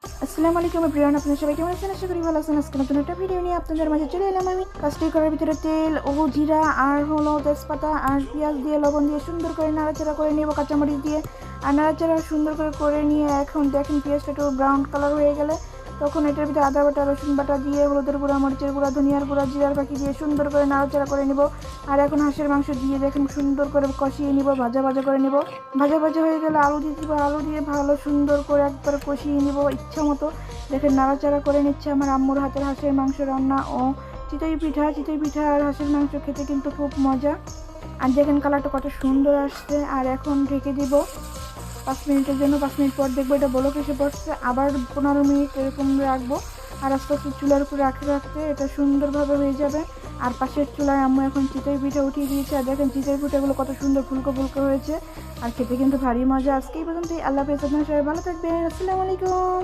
আসসালামু আলাইকুম এভরিওয়ান, আপনারা সবাই কেমন আছেন? আশা করি ভালো আছেন। আজকে নতুন একটা ভিডিও নিয়ে আপনাদের মাঝে চলে এলাম আমি। কাজটি করার ভিতরে তেল ও জিরা আর হলো তেজপাতা আর পেঁয়াজ দিয়ে লবণ দিয়ে সুন্দর করে নাড়াচাড়া করে নেব, কাঁচামরিচ দিয়ে। আর নাড়াচাড়া সুন্দর করে নিয়ে এখন দেখেন পেঁয়াজটা একটু ব্রাউন কালার হয়ে গেলে তখন এটার ভিতরে আদা বাটা, রসুন বাটা দিয়ে হলুদের গুঁড়া, মরিচের গুঁড়া, ধনিয়ার গুঁড়া, জিরার পাখি দিয়ে সুন্দর করে নাড়াচাড়া করে নিব। আর এখন হাঁসের মাংস দিয়ে দেখেন সুন্দর করে কষিয়ে নিব, ভাজা ভাজা করে নিব। ভাজা ভাজা হয়ে গেলে আলু দিয়ে দিব, আলু দিয়ে ভালো সুন্দর করে একবার কষিয়ে নিব ইচ্ছা মতো। দেখেন নাড়াচাড়া করে নিচ্ছে আমার আম্মুর হাতের হাঁসের মাংস রান্না ও চিতই পিঠা আর হাঁসের মাংস খেতে কিন্তু খুব মজা। আর দেখেন কালারটা কত সুন্দর আসছে। আর এখন ঢেকে দিব 5 মিনিটের জন্য। 5 মিনিট পর দেখবো এটা বলক এসে পড়ছে, আবার 15 মিনিট এরকম রাখবো। আর আস্তে আস্তে চুলার উপরে রাখতে এটা সুন্দরভাবে হয়ে যাবে। আর পাশের চুলায় আম্মু এখন চিতই পিঠা উঠিয়ে দিয়েছে। আর দেখেন চিতই পিঠাগুলো কত সুন্দর ফুলকো ফুলকো হয়েছে, আর খেতে কিন্তু ভারী মজা। আজকে এই পর্যন্তই, আল্লাহ হাফেজ, আপনারা সবাই ভালো থাকবেন। আসসালামু আলাইকুম।